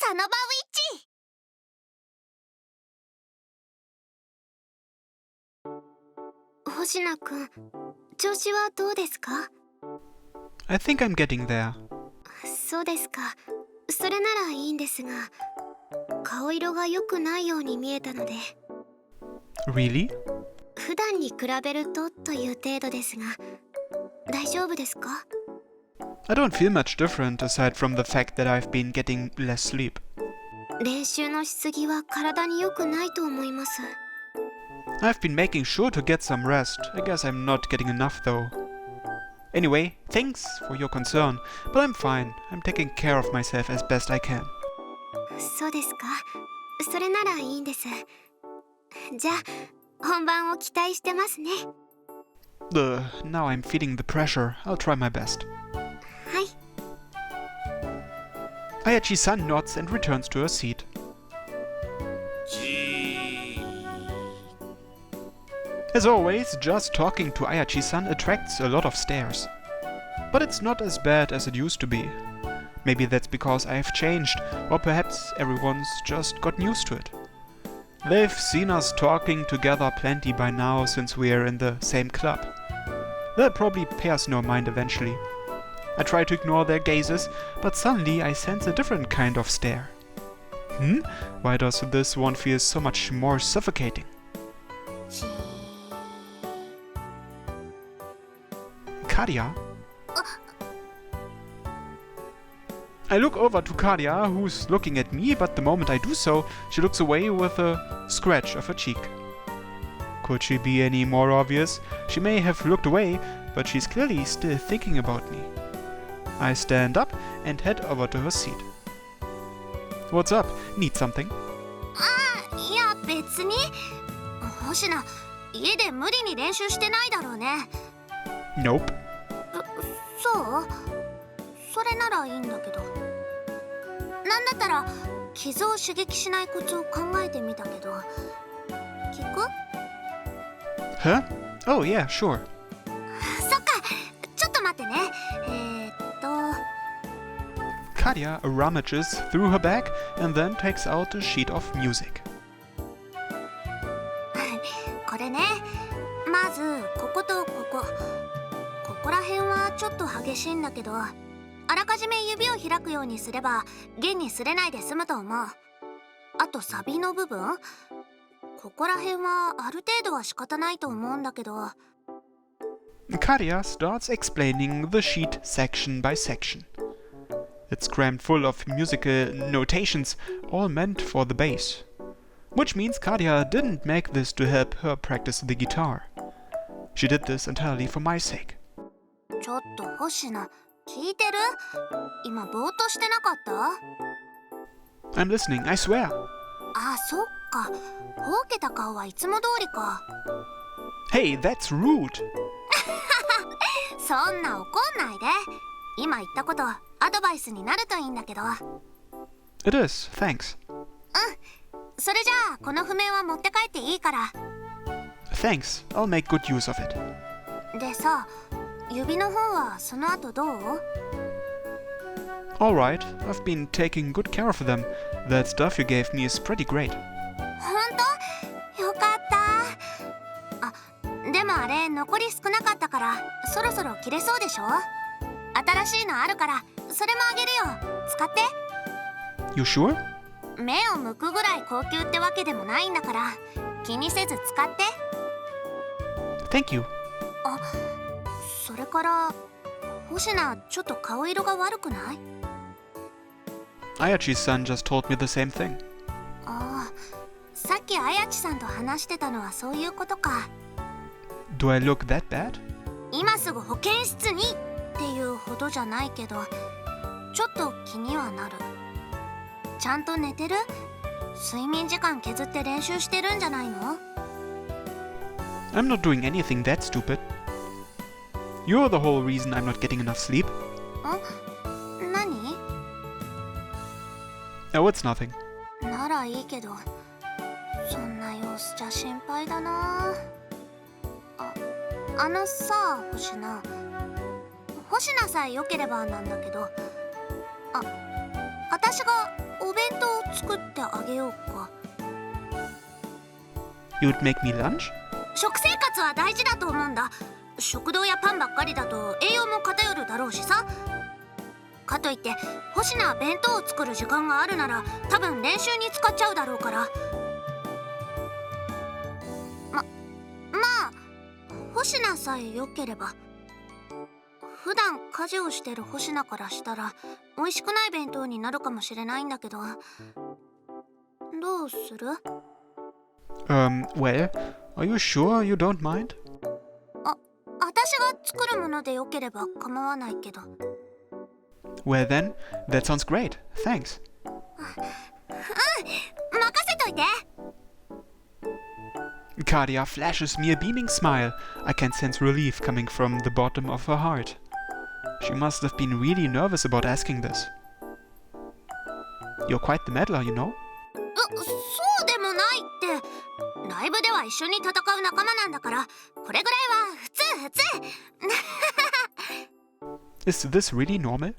サノバウィッチ。星名くん、調子はどうですか？ I think I'm getting there. そうですか。それならいいんですが、顔色が良くないように見えたので。Really? 普段に比べるという程度ですが、大丈夫ですか？ I don't feel much different aside from the fact that I've been getting less sleep. 練習のしすぎは体に良くないと思います。I've been making sure to get some rest. I guess I'm not getting enough though. Anyway, thanks for your concern, but I'm fine. I'm taking care of myself as best I can. そうですか。それならいいんです。じゃあ、本番を期待してますね。Now I'm feeling the pressure. I'll try my best. はい。Ayachi-san nods and returns to her seat. As always, just talking to Ayachi-san attracts a lot of stares. But it's not as bad as it used to be. Maybe that's because I've changed, or perhaps everyone's just gotten used to it. They've seen us talking together plenty by now since we're in the same club. They'll probably pay us no mind eventually. I try to ignore their gazes, but suddenly I sense a different kind of stare. Why does this one feel so much more suffocating? Kadia? I look over to Kadia, who's looking at me, but the moment I do so, she looks away with a scratch of her cheek. Could she be any more obvious? She may have looked away, but she's clearly still thinking about me. I stand up and head over to her seat. What's up? Need something? いや別に。星名、家で無理に練習してないだろうね。Nope. そう？それならいいんだけど。なんだったら傷を刺激しないコツを考えてみたけど。聞く？ Huh? Oh yeah, sure. そっか。ちょっと待ってね。Kadia rummages through her bag and then takes out a sheet of music. これね。まずこことここ。ここら辺はちょっと激しいんだけど、あらかじめ指を開くようにすれば弦に擦れないで済むと思う。あとサビの部分、ここら辺はある程度は仕方ないと思うんだけど。Kadia starts explaining the sheet section by section. It's crammed full of musical notations, all meant for the bass. Which means Kadia didn't make this to help her practice the guitar. She did this entirely for my sake. ちょっと星名、聞いてる？今ぼーっとしてなかった？ I'm listening, I swear. あ、そっか。ほうけた顔はいつも通りか。Hey, that's rude. そんな怒んないで。今言ったことアドバイスになるといいんだけど。It is, thanks. それじゃあこの譜面は持って帰っていいから。 Thanks, I'll make good use of it. でさ、指の方はその後どう？ Alright, I've been taking good care of them. That stuff you gave me is pretty great. ほんと？よかった。あ、でもあれ残り少なかったからそろそろ切れそうでしょ？新しいのあるからそれもあげるよ。使って。 You sure? 目を向くぐらい高級ってわけでもないんだから気にせず使って。 Thank you. あ、それから星名、ちょっと顔色が悪くない？ Ayachi's-san just told me the same thing. ああ、さっきあやちさんと話してたのはそういうことか。 Do I look that bad? 今すぐ保健室にっていうほどじゃないけど、ちょっと気にはなる。ちゃんと寝てる？睡眠時間削って練習してるんじゃないの？ I'm not doing anything that stupid. You're the whole reason I'm not getting enough sleep. 何？ Oh, it's nothing. ならいいけど、そんな様子じゃ心配だな。あのさ、星名さえ良ければなんだけど、私がお弁当作ってあげようか。 You'd make me lunch? 食生活は大事だと思うんだ。食堂やパンばっかりだと栄養も偏るだろうしさ。かといって星名は弁当を作る時間があるなら多分練習に使っちゃうだろうから。まあ星名さえ良ければ。普段家事をしてる星名からしたら美味しくない弁当になるかもしれないんだけど、どうする？ Well, are you sure you don't mind? 私が作るもので良ければ構わないけど。 Well then, that sounds great. Thanks. 任せといて。 Kadia flashes me a beaming smile. I can sense relief coming from the bottom of her heart. She must have been really nervous about asking this. You're quite the meddler, you know? そうでもないって。ライブでは一緒に戦う仲間なんだから、これぐらいは普通。Is this really normal?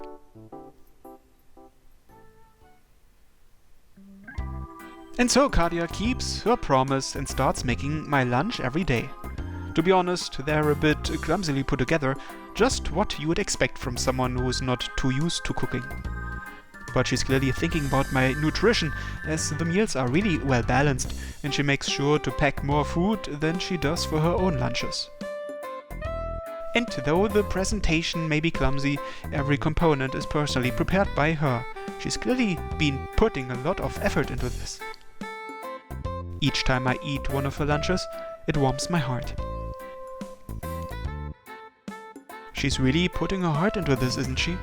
And so Kadia keeps her promise and starts making my lunch every day. To be honest, they're a bit clumsily put together, just what you would expect from someone who's not too used to cooking. But she's clearly thinking about my nutrition, as the meals are really well balanced, and she makes sure to pack more food than she does for her own lunches. And though the presentation may be clumsy, every component is personally prepared by her. She's clearly been putting a lot of effort into this. Each time I eat one of her lunches, it warms my heart. She's really putting her heart into this, isn't she?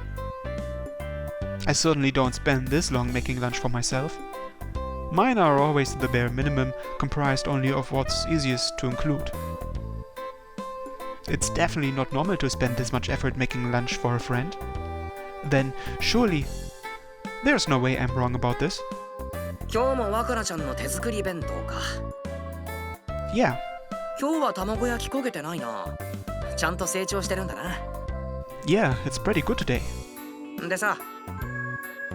I certainly don't spend this long making lunch for myself. Mine are always the bare minimum, comprised only of what's easiest to include. It's definitely not normal to spend this much effort making lunch for a friend. Then, surely, there's no way I'm wrong about this. 今日も若菜ちゃんの手作り弁当か。 Yeah. 今日は卵焼き焦げてないな。ちゃんと成長してるんだな。 Yeah, it's pretty good today. でさ、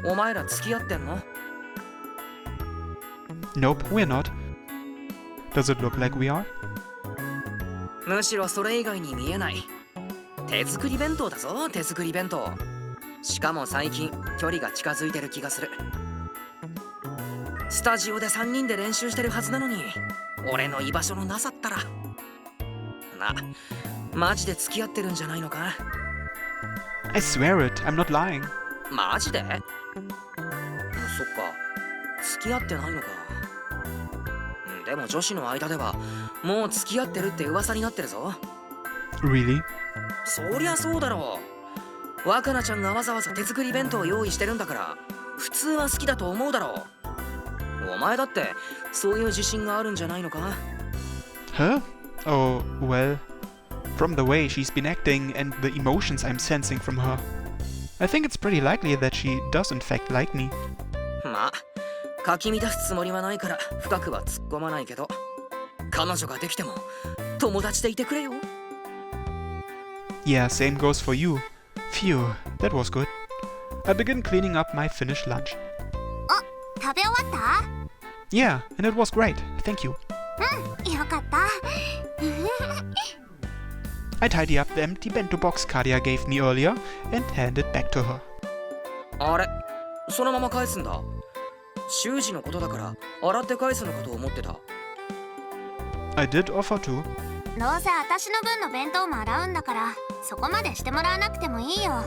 お前ら付き合ってんの？ Nope, we're not. Does it look like we are? むしろそれ以外に見えない。手作り弁当だぞ、手作り弁当。しかも最近距離が近づいてる気がする。スタジオで3人で練習してるはずなのに、俺の居場所のなさったら。マジで付き合ってるんじゃないのか？ I swear it, I'm not lying. マジで？そっか、付き合ってないのか。でも女子の間ではもう付き合ってるって噂になってるぞ。 Really? そりゃそうだろう。若菜ちゃんがわざわざ手作り弁当を用意してるんだから普通は好きだと思うだろう。お前だってそういう自信があるんじゃないのか？ Huh? Oh, well, from the way she's been acting and the emotions I'm sensing from her, I think it's pretty likely that she does in fact like me. まあかき乱すつもりはないから深くは突っ込まないけど、彼女ができても友達でいてくれよ。 Yeah, same goes for you. Phew, that was good. I begin cleaning up my finished lunch. 食べ終わった？ Yeah, and it was great, thank you. よかった。I tidy up the empty bento box Kadia gave me earlier and hand it back to her. あれ、そのまま返すんだ。習字のことだから洗って返すのかと思ってた。 I did offer to. どうせ私の分の弁当も洗うんだからそこまでしてもらわなくてもいいよ。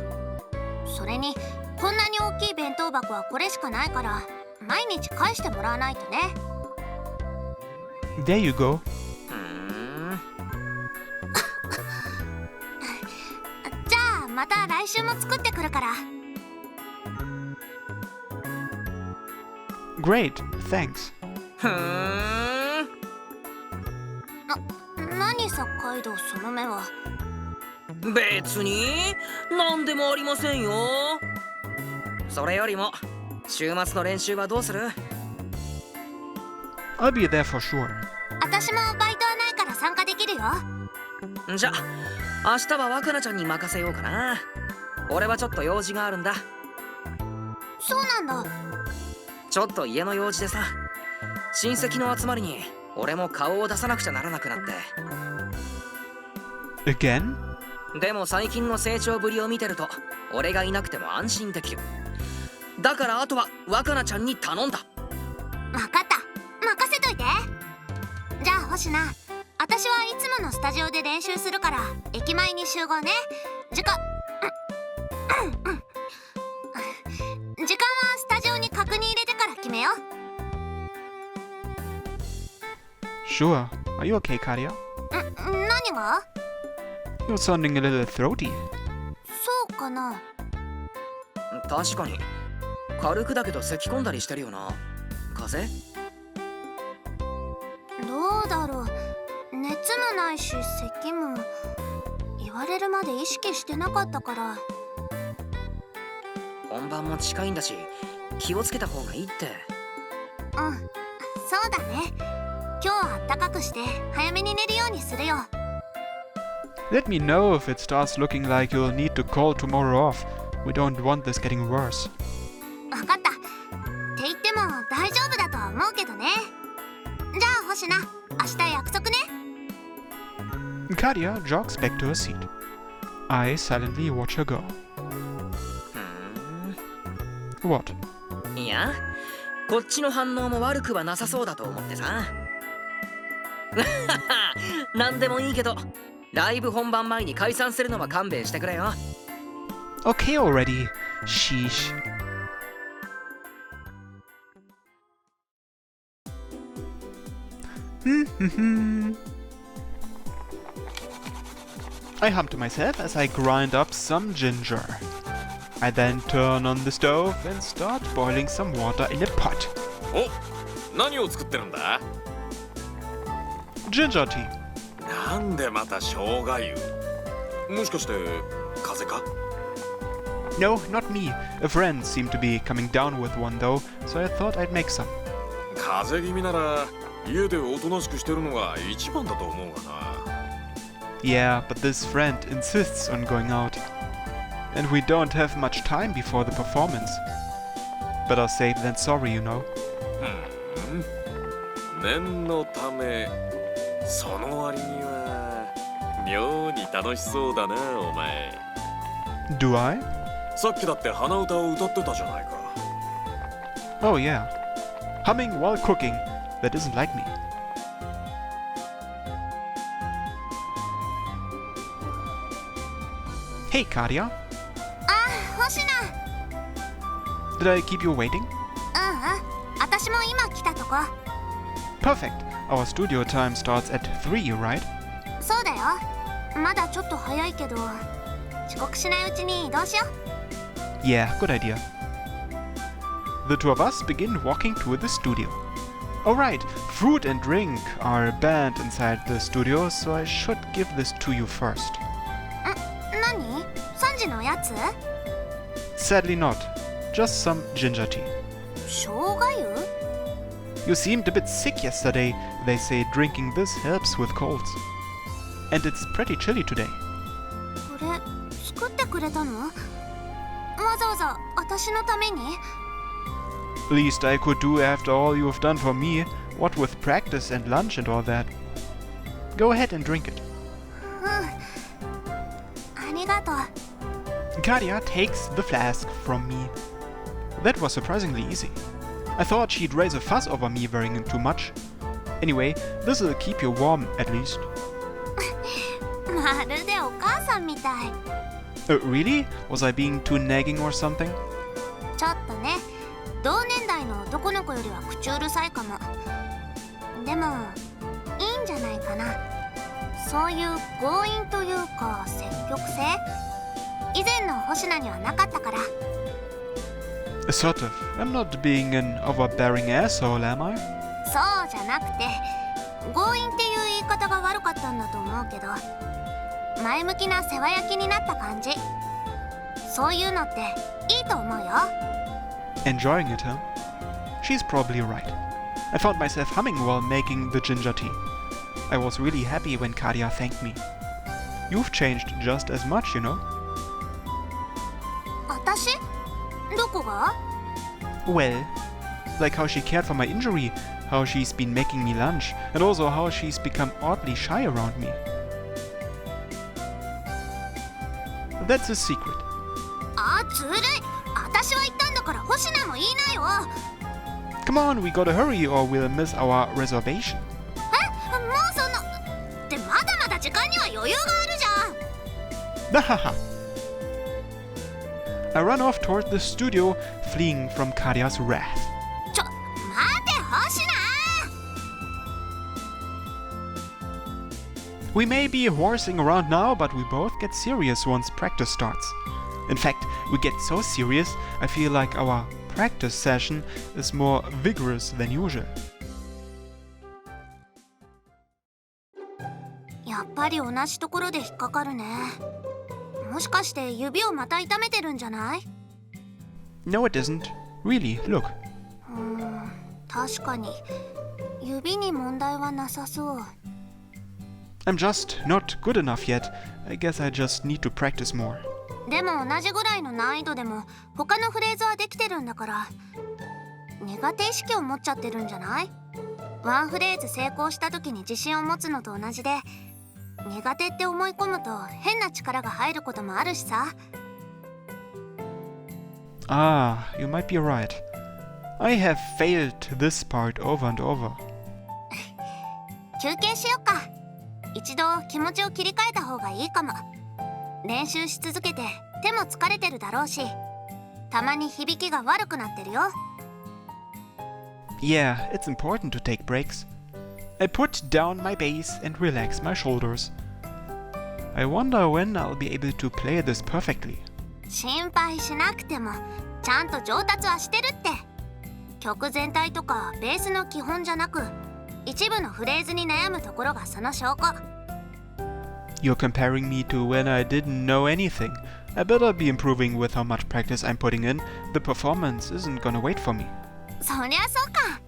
それにこんなに大きい弁当箱はこれしかないから毎日返してもらわないとね。 There you go. じゃあまた来週も作ってくるから。 Great, thanks. 何さカイドウその目は。別に何でもありませんよ。それよりも週末の練習はどうする？ I'll be there for sure. 私もバイトはないから参加できるよ。じゃあ明日は若菜ちゃんに任せようかな。俺はちょっと用事があるんだ。そうなんだ。ちょっと家の用事でさ、親戚の集まりに俺も顔を出さなくちゃならなくなって。 Again? でも最近の成長ぶりを見てると俺がいなくても安心できる。だからあとは若菜ちゃんに頼んだ。わかった、任せといて。じゃあ星名、私はいつものスタジオで練習するから駅前に集合ね。時間はスタジオに確認入れてから決めよう。 Sure. Are you okay, Kadia? 何が？ You're sounding a little throaty. そうかな。確かに軽くだけど咳込んだりしてるよな。風邪？どうだろう、熱もないし咳も。言われるまで意識してなかったから。本番も近いんだし気をつけた方がいいって。うん、そうだね。今日はあったかくして早めに寝るようにするよ。 Let me know if it starts looking like you'll need to call tomorrow off. We don't want this getting worse. わかった。って言っても大丈夫だとは思うけどね。じゃあ星名、明日約束ね。 Kadia jogs back to her seat. I silently watch her go. What? いや、こっちの反応も悪くはなさそうだと思ってさ。なんでもいいけどライブ本番前に解散するのは勘弁してくれよ。 Okay already. Sheesh. I hum to myself as I grind up some ginger. I then turn on the stove and start boiling some water in a pot. お、何を作ってるんだ？ Ginger tea. なんでまた生姜湯？もしかして風邪か？ No, not me. A friend seemed to be coming down with one though, so I thought I'd make some. 風邪気味なら家でおとなしくしてるのが一番だと思うがな。Yeah, but this friend insists on going out. And we don't have much time before the performance. Better safe than sorry, you know. 念のため、その割には妙に楽しそうだな、お前。 Do I? さっきだって鼻歌を歌ってたじゃないか。 Oh yeah. Humming while cooking. That isn't like me. Hey, Kadia. あ、星名。Did I keep you waiting? 私も今来たとこ。 Perfect. Our studio time starts at 3, right? そうだよ。まだちょっと早いけど、遅刻しないうちに移動しよう。 Yeah, good idea. The two of us begin walking toward the studio. Alright, fruit and drink are banned inside the studio, so I should give this to you first. 何？3時のやつ？ Sadly not. Just some ginger tea. 生姜湯？ You seemed a bit sick yesterday. They say drinking this helps with colds. And it's pretty chilly today. これ作ってくれたの？わざわざ私のために？ Least I could do after all you have done for me, what with practice and lunch and all that. Go ahead and drink it. ありがとう。 Kadia takes the flask from me. That was surprisingly easy. I thought she'd raise a fuss over me wearing too much. Anyway, this'll keep you warm at least. まるでお母さんみたい。Really? Was I being too nagging or something? ちょっとね。同年代の男の子よりは口うるさいかも。でもいいんじゃないかな。そういう強引というか積極性、以前の星名にはなかったから。 Assertive. I'm not being an overbearing asshole, am I? そうじゃなくて、強引っていう言い方が悪かったんだと思うけど、前向きな世話焼きになった感じ。そういうのっていいと思うよ。 Enjoying it, huh? She's probably right. I found myself humming while making the ginger tea. I was really happy when Kadia thanked me. You've changed just as much, you know? 私？どこが？ Well, Like how she cared for my injury, how she's been making me lunch, and also how she's become oddly shy around me. That's a secret. あ、ずるい。私は言ったんだから星名も言いなよ。 Come on, we gotta hurry or we'll miss our reservation. もうそんな。ってまだまだ時間には余裕があるじゃん。 Nahaha! I run off toward the studio, fleeing from Karia's wrath. ちょ、待て星名。 We may be horsing around now, but we both get serious once practice starts. In fact, we get so serious, I feel like our practice session is more vigorous than usual. やっぱり同じところで引っかかるね。もしかして指をまた痛めてるんじゃない？ No, it isn't. Really, look. 確かに指に問題はなさそう。 I'm just not good enough yet. I guess I just need to practice more. でも同じぐらいの難易度でも他のフレーズはできてるんだから、苦手意識を持っちゃってるんじゃない？ワンフレーズ成功した時に自信を持つのと同じで、苦手って思い込むと変な力が入ることもあるしさ。 Ah, you might be right. I have failed this part over and over. 休憩しよっか。一度気持ちを切り替えた方がいいかも。練習し続けて手も疲れてるだろうし、たまに響きが悪くなってるよ。 Yeah, it's important to take breaks. I put down my bass and relax my shoulders. I wonder when I'll be able to play this perfectly. 心配しなくてもちゃんと上達はしてるって。曲全体とかベースの基本じゃなく、一部のフレーズに悩むところがその証拠。 You're comparing me to when I didn't know anything. I better be improving with how much practice I'm putting in. The performance isn't gonna wait for me. そりゃそうか。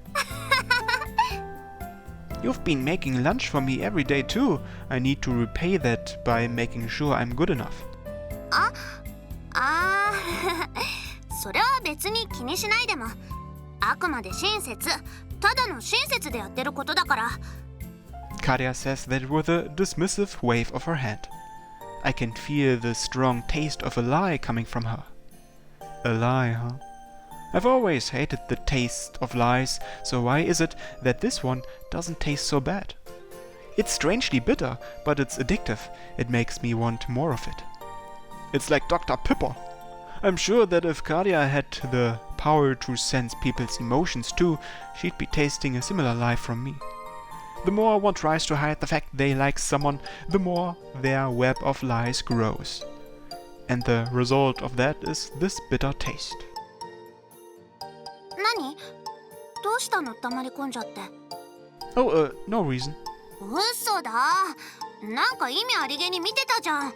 You've been making lunch for me every day too. I need to repay that by making sure I'm good enough. それは別に気にしないでも、あくまで親切、ただの親切でやってることだから。 Kadia says that with a dismissive wave of her hand. I can feel the strong taste of a lie coming from her. A lie, huh? I've always hated the taste of lies, so why is it that this one doesn't taste so bad? It's strangely bitter, but it's addictive. It makes me want more of it. It's like Dr. Pepper. I'm sure that if Kadia had the power to sense people's emotions too, she'd be tasting a similar lie from me. The more one tries to hide the fact they like someone, the more their web of lies grows. And the result of that is this bitter taste. 何？どうしたの？黙り込んじゃって。 Oh, no reason. 嘘だ。なんか意味ありげに見てたじゃん。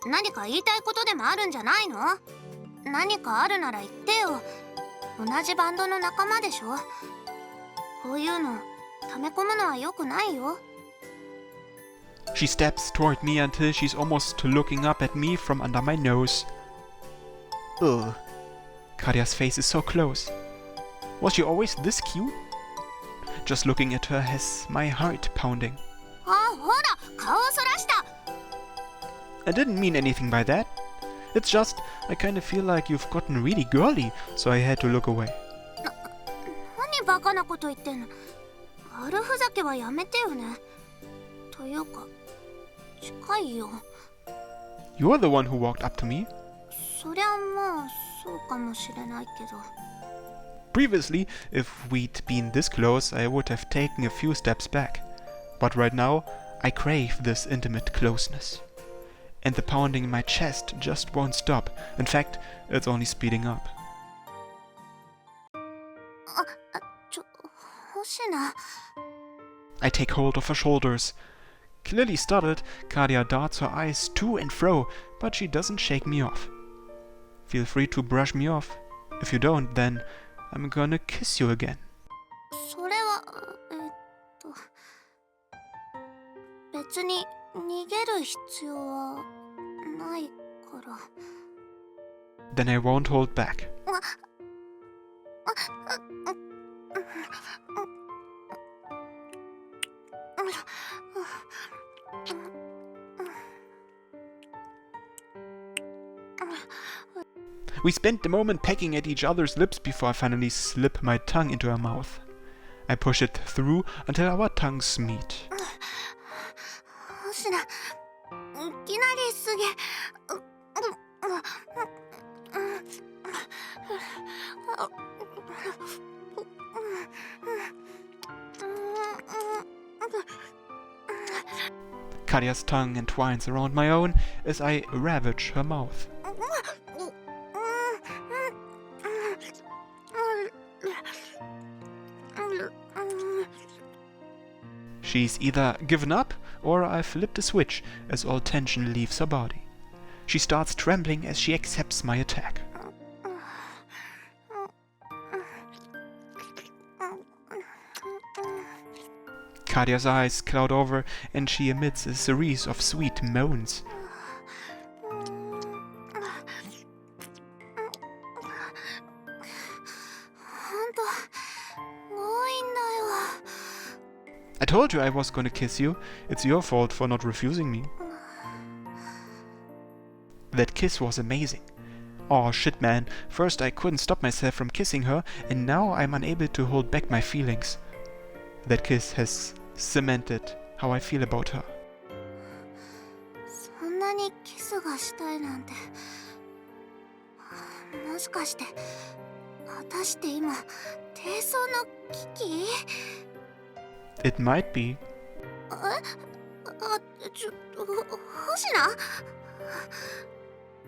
何か言いたいことでもあるんじゃないの？何かあるなら言ってよ。同じバンドの仲間でしょ。こういうの溜め込むのは良くないよ。 She steps toward me until she's almost looking up at me from under my nose. Ugh. Kadia's face is so close. Was she always this cute? Just looking at her has my heart pounding. あ、ほら、顔をそらした。 I didn't mean anything by that. It's just, I kind of feel like you've gotten really girly, so I had to look away. 何バカなこと言ってんの。悪ふざけはやめてよね。というか、近いよ。 You're the one who walked up to me. そりゃまあ、そうかもしれないけど。 Previously, if we'd been this close, I would have taken a few steps back. But right now, I crave this intimate closeness. And the pounding in my chest just won't stop. In fact, it's only speeding up. 星名。 I take hold of her shoulders. Clearly startled, Kadia darts her eyes to and fro, but she doesn't shake me off. Feel free to brush me off. If you don't, then I'm gonna kiss you again. それは、別に逃げる必要はないから。 Then I won't hold back. We spent the moment pecking at each other's lips before I finally slip my tongue into her mouth. I push it through until our tongues meet. 星名、いきなりすげ。Kadia's tongue entwines around my own as I ravage her mouth. She's either given up or I've flipped a switch as all tension leaves her body. She starts trembling as she accepts my attack. Kadia's eyes cloud over and she emits a series of sweet moans. I told you I was gonna kiss you. It's your fault for not refusing me. That kiss was amazing. Oh shit, man. First I couldn't stop myself from kissing her, and now I'm unable to hold back my feelings. That kiss has cemented how I feel about her. そんなにキスがしたいなんて。もしかして、私って今、低層の危機？ It might be. 星名？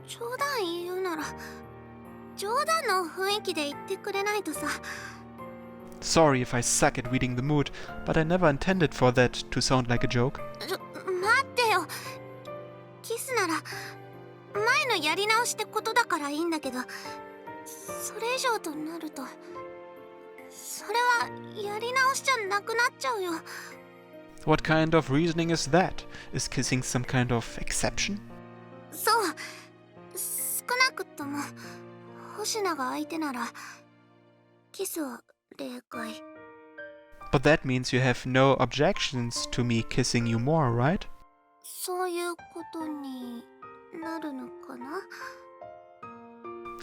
冗談言うなら、冗談の雰囲気で言ってくれないとさ。Sorry if I suck at reading the mood, but I never intended for that to sound like a joke. 待ってよ。キスなら、前のやり直しってことだからいいんだけど、それ以上となると、それはやり直しじゃなくなっちゃうよ。What kind of reasoning is that? Is kissing some kind of exception? そう。少なくとも、星名が相手なら、キスは例外。But that means you have no objections to me kissing you more, right? そういうことになるのかな?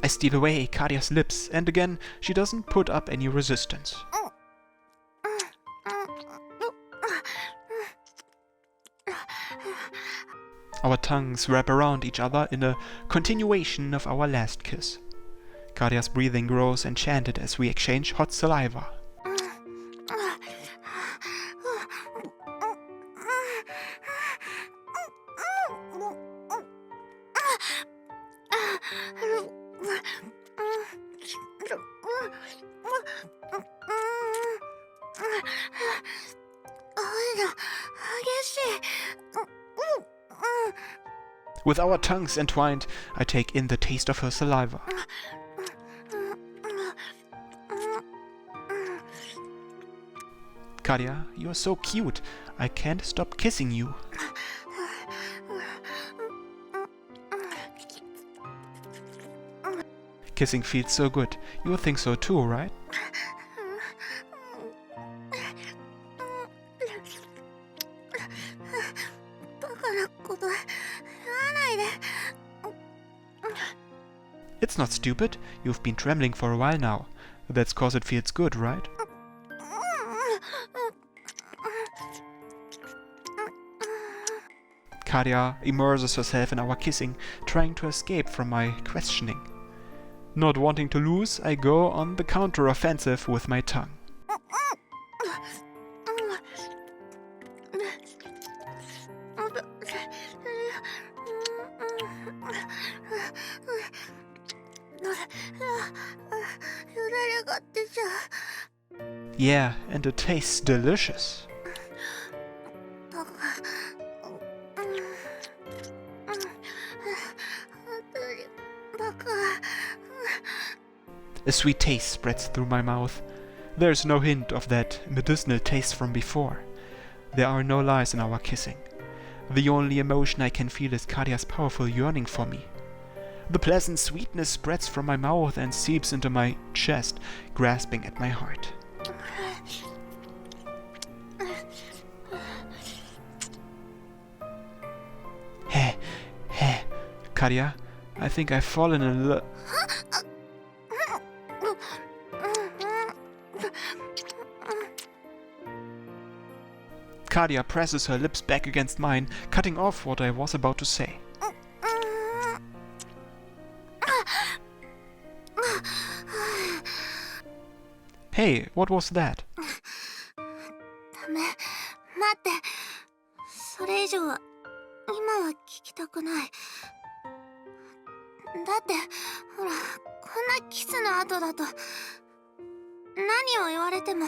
I steal away Kadia's lips, and again, she doesn't put up any resistance. Our tongues wrap around each other in a continuation of our last kiss. Kadia's breathing grows enchanted as we exchange hot saliva. With our tongues entwined, I take in the taste of her saliva. Kadia, you're so cute. I can't stop kissing you. Kissing feels so good. You think so too, right? It's not stupid. You've been trembling for a while now. That's 'cause it feels good, right? Kadia immerses herself in our kissing, trying to escape from my questioning. Not wanting to lose, I go on the counter-offensive with my tongue. Yeah, and it tastes delicious. A sweet taste spreads through my mouth. There's no hint of that medicinal taste from before. There are no lies in our kissing. The only emotion I can feel is Kadia's powerful yearning for me. The pleasant sweetness spreads from my mouth and seeps into my chest, grasping at my heart. Kadia, I think I've fallen in love. Kadia presses her lips back against mine, cutting off what I was about to say. Hey, what was that? ダメ、待って。それ以上は今は聞きたくない。だってほら、こんなキスの後だと何を言われても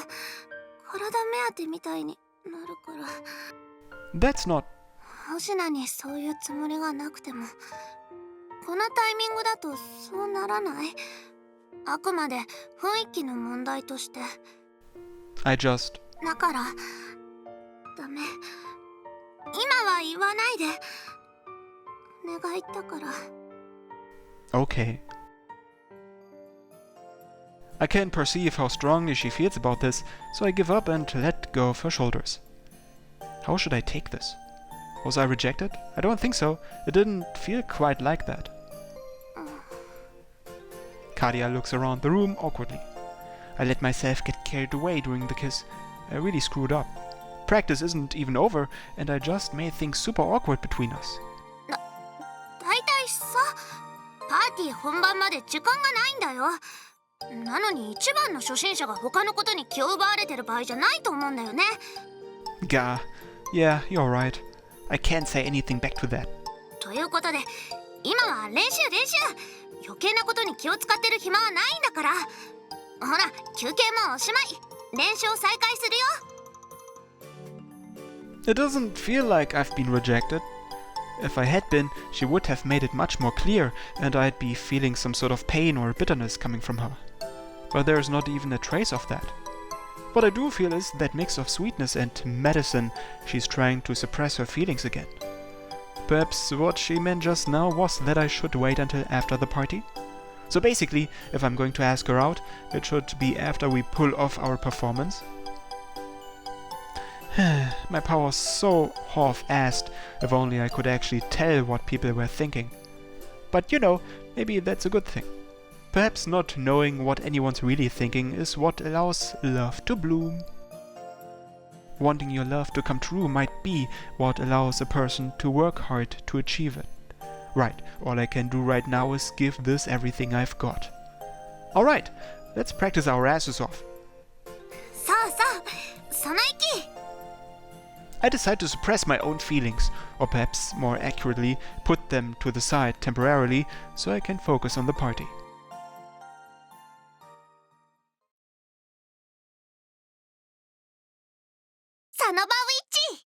体目当てみたいになるから。 That's not... 星名にそういうつもりがなくてもこのタイミングだとそうならない？あくまで雰囲気の問題として。 I just... だからダメ、今は言わないで。お願いだから。 Okay. I can perceive how strongly she feels about this, so I give up and let go of her shoulders. How should I take this? Was I rejected? I don't think so. It didn't feel quite like that. Kadia looks around the room awkwardly. I let myself get carried away during the kiss. I really screwed up. Practice isn't even over, and I just made things super awkward between us. だいたいさ、パーティー本番まで時間がないんだよ。なのに一番の初心者が他のことに気を奪われてる場合じゃないと思うんだよね。 Gah. Yeah, you're right. I can't say anything back to that. ということで、今は練習。余計なことに気を使ってる暇はないんだから。ほら、休憩もおしまい。練習を再開するよ。 It doesn't feel like I've been rejected. If I had been, she would have made it much more clear, and I'd be feeling some sort of pain or bitterness coming from her. But there's not even a trace of that. What I do feel is that mix of sweetness and medicine she's trying to suppress her feelings again. Perhaps what she meant just now was that I should wait until after the party? So basically, if I'm going to ask her out, it should be after we pull off our performance. My power's so half-assed, if only I could actually tell what people were thinking. But you know, maybe that's a good thing. Perhaps not knowing what anyone's really thinking is what allows love to bloom. Wanting your love to come true might be what allows a person to work hard to achieve it. Right, all I can do right now is give this everything I've got. Alright, let's practice our asses off. そうそう、その息。 I decide to suppress my own feelings, or perhaps more accurately, put them to the side temporarily so I can focus on the party. その場ウィッチ。